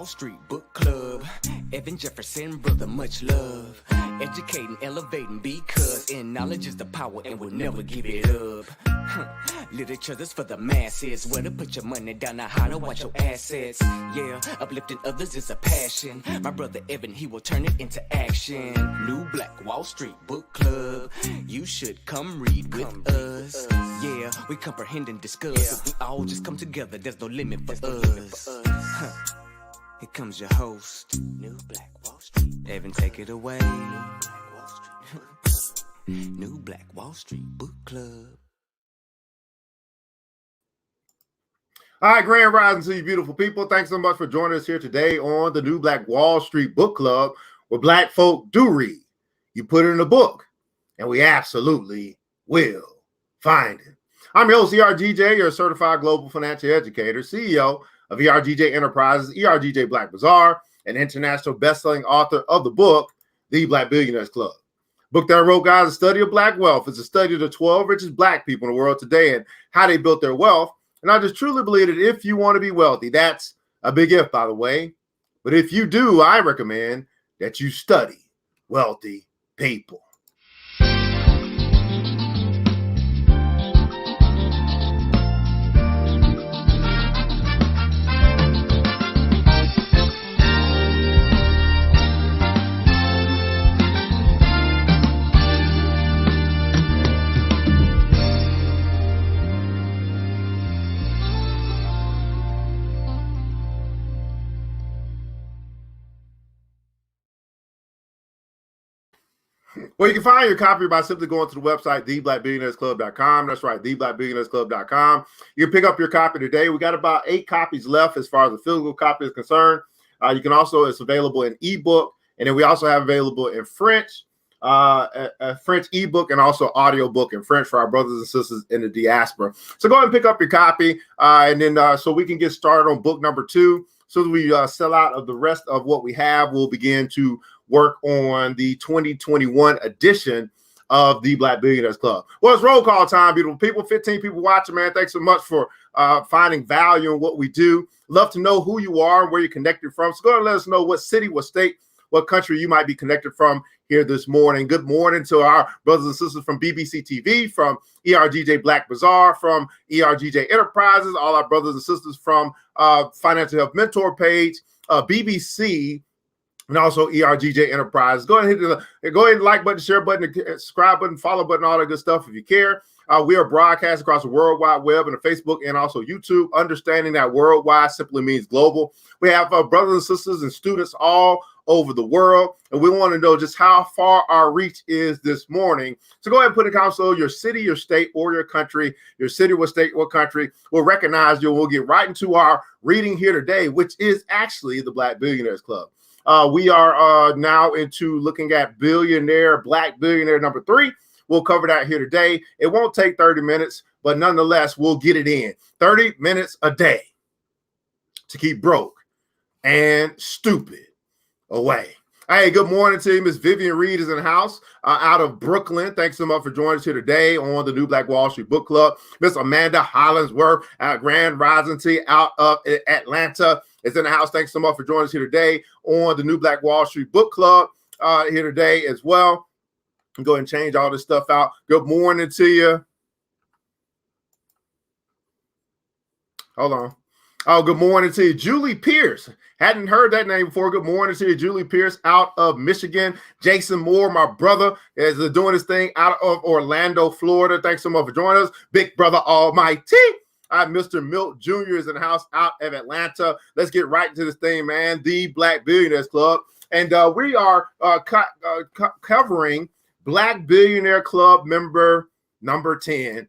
Wall Street Book Club. Evan Jefferson, brother, much love. Educating, elevating, because in knowledge is the power and we'll never give it up. Literature's for the masses. Where to put your money down, now how to watch your assets. Yeah, uplifting others is a passion. My brother Evan, he will turn it into action. New Black Wall Street Book Club. You should come read with us. Yeah, we comprehend and discuss. If we all just come together, there's no limit for us. Here comes your host, New Black Wall Street. Evan, take it away. New Black Wall Street. New Black Wall Street Book Club. All right, grand rising to you beautiful people. Thanks so much for joining us here today on the New Black Wall Street Book Club, where black folk do read. You put it in a book, and we absolutely will find it. I'm your host, ERGJ, your certified global financial educator, CEO of ERGJ Enterprises, ERGJ Black Bazaar, and international best-selling author of the book, The Black Billionaires Club. Book that I wrote, guys, a study of black wealth. It's a study of the 12 richest black people in the world today and how they built their wealth. And I just truly believe that if you want to be wealthy, that's a big if, by the way. But if you do, I recommend that you study wealthy people. Well, you can find your copy by simply going to the website, theblackbillionairesclub.com. That's right, theblackbillionairesclub.com. You can pick up your copy today. We got about 8 copies left as far as the physical copy is concerned. You can also, it's available in ebook, and then we also have available in French, a French ebook, and also audiobook in French for our brothers and sisters in the diaspora. So go ahead and pick up your copy, and then so we can get started on book number 2. So as we sell out of the rest of what we have, we'll begin to work on the 2021 edition of the Black Billionaires Club. Well, it's roll call time, beautiful people. 15 people watching, man. Thanks so much for finding value in what we do. Love to know who you are and where you're connected from. So go ahead and let us know what city, what state, what country you might be connected from here this morning. Good morning to our brothers and sisters from BBC TV, from ERGJ Black Bazaar, from ERGJ Enterprises, all our brothers and sisters from Financial Health Mentor page, BBC, and also ERGJ Enterprise. Go ahead and like button, share button, subscribe button, follow button, all that good stuff if you care. We are broadcast across the World Wide Web and the Facebook and also YouTube. Understanding that worldwide simply means global. We have brothers and sisters and students all over the world, and we want to know just how far our reach is this morning. So go ahead and put in console your city, your state, or your country. Your city, what state, what country. We'll recognize you. We'll get right into our reading here today, which is actually the Black Billionaires Club. We are now into looking at Black Billionaire number 3. We'll cover that here today. It won't take 30 minutes, but nonetheless, we'll get it in. 30 minutes a day to keep broke and stupid away. Hey, good morning to you. Miss Vivian Reed is in the house out of Brooklyn. Thanks so much for joining us here today on the New Black Wall Street Book Club. Miss Amanda Hollingsworth at Grand Rising Tea out of Atlanta is in the house. Thanks so much for joining us here today on the New Black Wall Street Book Club here today as well. Go ahead and change all this stuff out. Good morning to you. Hold on. Oh, good morning to you. Julie Pierce. Hadn't heard that name before. Good morning to you, Julie Pierce out of Michigan. Jason Moore, my brother, is doing his thing out of Orlando, Florida. Thanks so much for joining us. Big brother almighty. Mr. Milt Jr. is in the house out of Atlanta. Let's get right into this thing, man. The Black Billionaires Club. And we are covering Black Billionaire Club member number 10.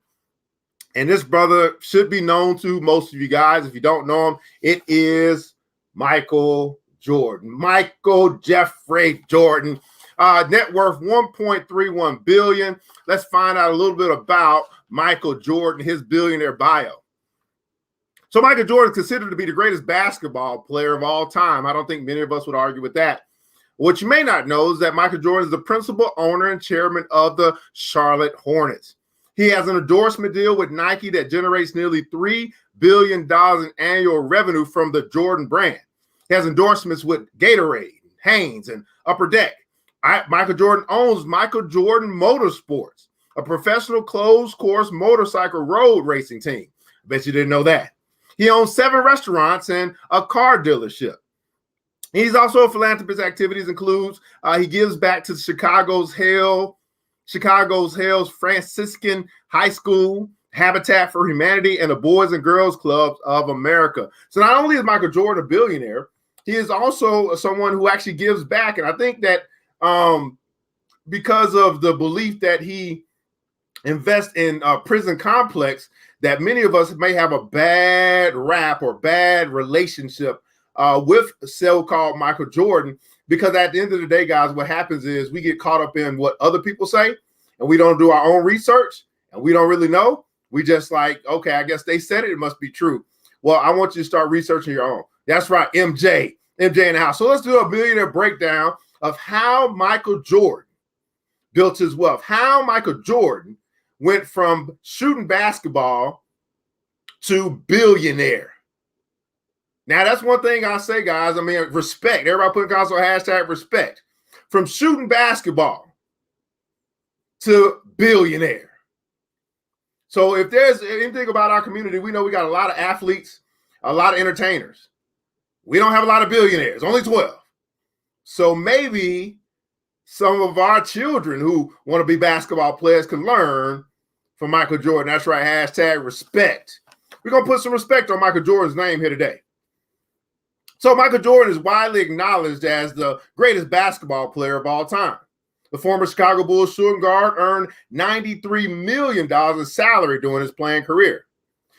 And this brother should be known to most of you guys. If you don't know him, it is Michael Jordan. Michael Jeffrey Jordan. Net worth $1.31 billion. Let's find out a little bit about Michael Jordan, his billionaire bio. So Michael Jordan is considered to be the greatest basketball player of all time. I don't think many of us would argue with that. What you may not know is that Michael Jordan is the principal owner and chairman of the Charlotte Hornets. He has an endorsement deal with Nike that generates nearly $3 billion in annual revenue from the Jordan brand. He has endorsements with Gatorade, Hanes, and Upper Deck. Michael Jordan owns Michael Jordan Motorsports, a professional closed-course motorcycle road racing team. I bet you didn't know that. He owns 7 restaurants and a car dealership. He's also a philanthropist. Activities includes he gives back to Chicago's Hell's Franciscan High School, Habitat for Humanity, and the Boys and Girls Clubs of America. So not only is Michael Jordan a billionaire, he is also someone who actually gives back. And I think that because of the belief that he invests in a prison complex, that many of us may have a bad rap or bad relationship with so-called Michael Jordan, because at the end of the day, guys, what happens is we get caught up in what other people say, and we don't do our own research, and we don't really know. We just like, okay, I guess they said it, it must be true. Well, I want you to start researching your own. That's right, MJ in the house. So let's do a billionaire breakdown of how Michael Jordan built his wealth, how Michael Jordan went from shooting basketball to billionaire. Now, that's one thing I say, guys. I mean, respect. Everybody put in console hashtag respect. From shooting basketball to billionaire. So if there's anything about our community, we know we got a lot of athletes, a lot of entertainers. We don't have a lot of billionaires, only 12. So maybe some of our children who want to be basketball players can learn from Michael Jordan. That's right, hashtag respect. We're going to put some respect on Michael Jordan's name here today. So Michael Jordan is widely acknowledged as the greatest basketball player of all time. The former Chicago Bulls shooting guard earned $93 million in salary during his playing career.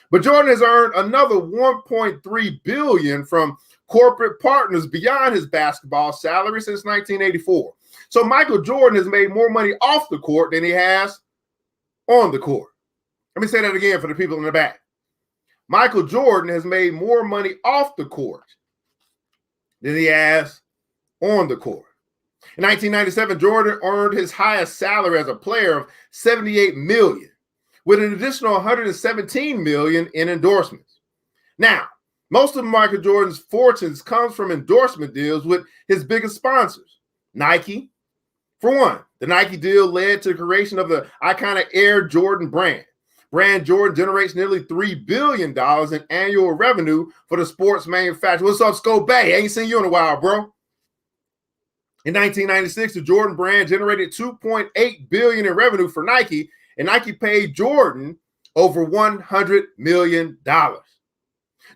But Jordan has earned another $1.3 billion from corporate partners beyond his basketball salary since 1984. So Michael Jordan has made more money off the court than he has on the court. Let me say that again for the people in the back. Michael Jordan has made more money off the court than he has on the court. In 1997, Jordan earned his highest salary as a player of $78 million, with an additional $117 million in endorsements. Now, most of Michael Jordan's fortunes comes from endorsement deals with his biggest sponsors. Nike, for one, the Nike deal led to the creation of the iconic Air Jordan brand. Brand Jordan generates nearly $3 billion in annual revenue for the sports manufacturer. What's up, Scope Bay? Ain't seen you in a while, bro. In 1996, the Jordan brand generated $2.8 billion in revenue for Nike, and Nike paid Jordan over $100 million.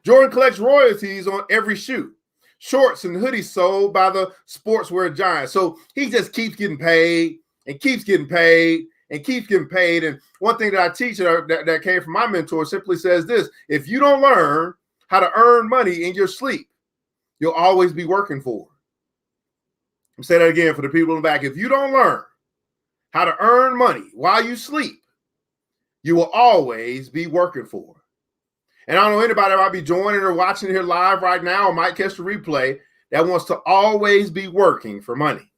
Jordan collects royalties on every shoe, shorts and hoodies sold by the sportswear giant. So he just keeps getting paid and keeps getting paid and keeps getting paid. And one thing that I teach that came from my mentor simply says this: if you don't learn how to earn money in your sleep, you'll always be working for it. I'll say that again for the people in the back. If you don't learn how to earn money while you sleep, you will always be working for it. And I don't know anybody that might be joining or watching here live right now or might catch the replay that wants to always be working for money.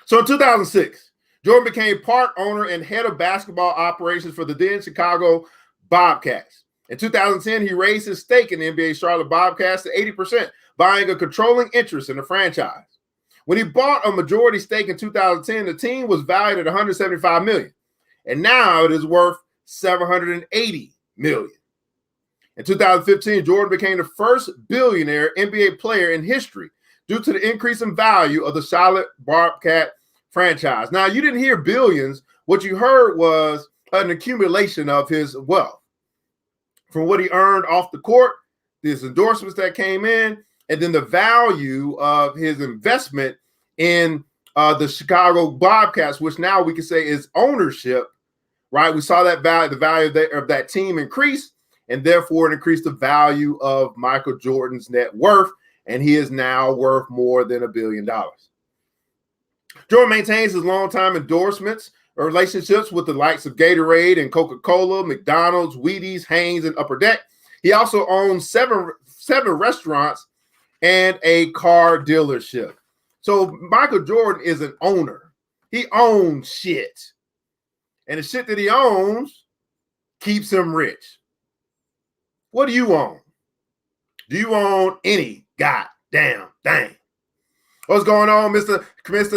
So in 2006, Jordan became part owner and head of basketball operations for the then Chicago Bobcats. In 2010, he raised his stake in the NBA Charlotte Bobcats to 80%, buying a controlling interest in the franchise. When he bought a majority stake in 2010, the team was valued at $175 million, and now it is worth $780 million. In 2015, Jordan became the first billionaire NBA player in history due to the increase in value of the Charlotte Bobcat franchise. Now, you didn't hear billions. What you heard was an accumulation of his wealth from what he earned off the court, his endorsements that came in, and then the value of his investment in the Chicago Bobcats, which now we can say is ownership, right? We saw that value, the value of that team increase, and therefore it increased the value of Michael Jordan's net worth, and he is now worth more than $1 billion. Jordan maintains his longtime endorsements or relationships with the likes of Gatorade and Coca-Cola, McDonald's, Wheaties, Hanes, and Upper Deck. He also owns seven restaurants and a car dealership. So Michael Jordan is an owner. He owns shit. And the shit that he owns keeps him rich. What do you own? Do you own any goddamn thing? What's going on, Mr.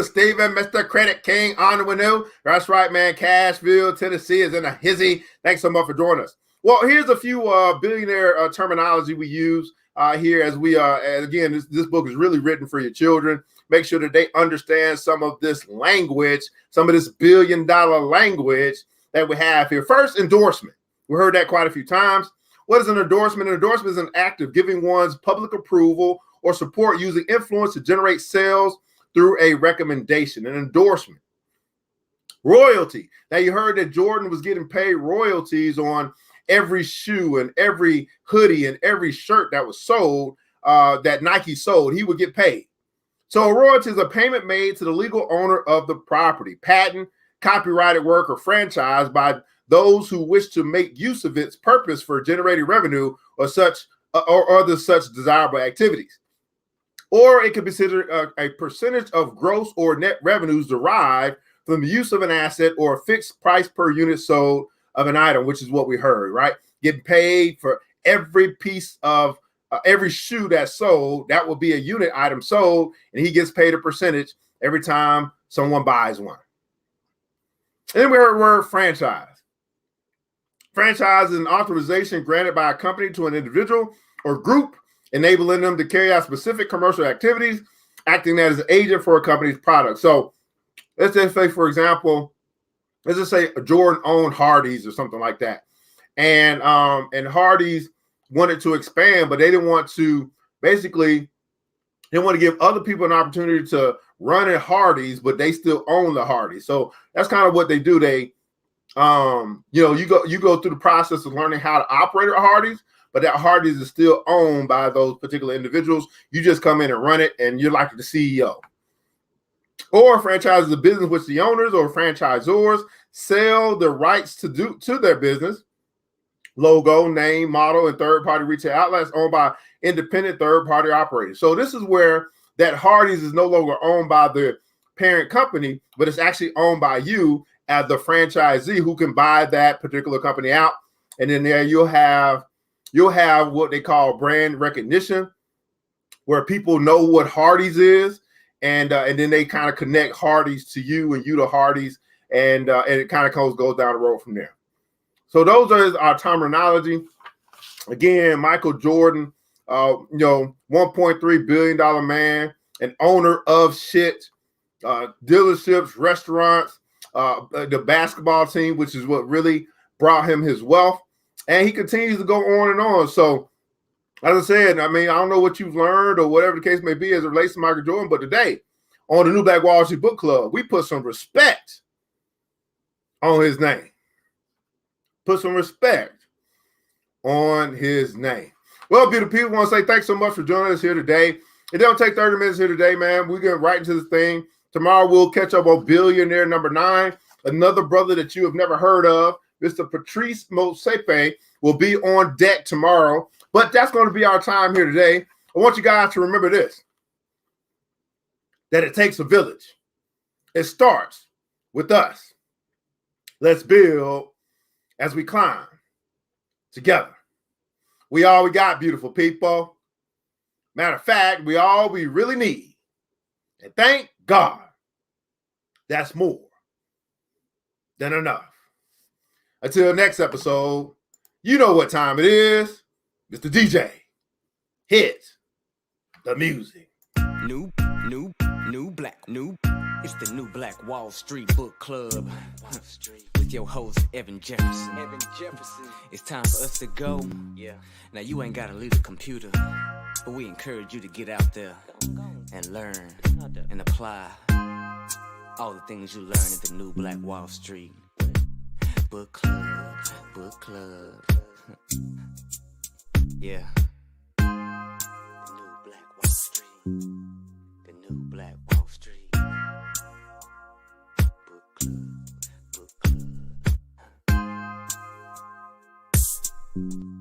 Steven, Mr. Credit King on the window? That's right, man. Cashville, Tennessee is in a hizzy. Thanks so much for joining us. Well, here's a few billionaire terminology we use here as we again, this book is really written for your children. Make sure that they understand some of this language, some of this billion-dollar language that we have here. First, endorsement. We heard that quite a few times. What is an endorsement? An endorsement is an act of giving one's public approval or support using influence to generate sales through a recommendation, an endorsement. Royalty. Now, you heard that Jordan was getting paid royalties on every shoe and every hoodie and every shirt that was sold, that Nike sold. He would get paid. So a royalty is a payment made to the legal owner of the property, patent, copyrighted work, or franchise by those who wish to make use of its purpose for generating revenue or other such desirable activities. Or it could be considered a percentage of gross or net revenues derived from the use of an asset or a fixed price per unit sold of an item, which is what we heard, right? Getting paid for every piece of every shoe that's sold. That will be a unit item sold, and he gets paid a percentage every time someone buys one. And then we heard the word franchise. Franchise is an authorization granted by a company to an individual or group, enabling them to carry out specific commercial activities, acting as an agent for a company's product. So let's just say, for example, let's just say Jordan owned Hardee's or something like that. And Hardee's wanted to expand, but they didn't want to give other people an opportunity to run at Hardee's, but they still own the Hardee's. So that's kind of what they do. They, you go through the process of learning how to operate at Hardee's, but that Hardee's is still owned by those particular individuals. You just come in and run it, and you're like the CEO. Or franchise is a business which the owners or franchisors sell the rights to their business, logo, name, model, and third-party retail outlets owned by independent third-party operators. So this is where that Hardee's is no longer owned by the parent company, but it's actually owned by you as the franchisee who can buy that particular company out. And then there you'll have what they call brand recognition, where people know what Hardee's is, and then they kind of connect Hardee's to you and you to Hardee's, and it kind of goes down the road from there. So those are our terminology. Again, Michael Jordan, $1.3 billion man, an owner of shit, dealerships, restaurants, the basketball team, which is what really brought him his wealth. And he continues to go on and on. So, as I said, I mean, I don't know what you've learned or whatever the case may be as it relates to Michael Jordan, but today on the New Black Wall Street Book Club, we put some respect on his name. Put some respect on his name. Well, beautiful people, I want to say thanks so much for joining us here today. It don't take 30 minutes here today, man. We're getting right into this thing. Tomorrow we'll catch up on Billionaire number 9, another brother that you have never heard of. Mr. Patrice Motsepe will be on deck tomorrow, but that's going to be our time here today. I want you guys to remember this, that it takes a village. It starts with us. Let's build as we climb together. We all we got, beautiful people. Matter of fact, we all we really need. And thank God, that's more than enough. Until next episode, you know what time it is. Mr. DJ, hit the music. It's the New Black Wall Street Book Club. With your host, Evan Jefferson. It's time for us to go. Yeah. Now, you ain't got to leave the computer, but we encourage you to get out there and learn and apply all the things you learn at the New Black Wall Street Book Club. Yeah. The New Black Wall Street. The New Black Wall Street Book Club.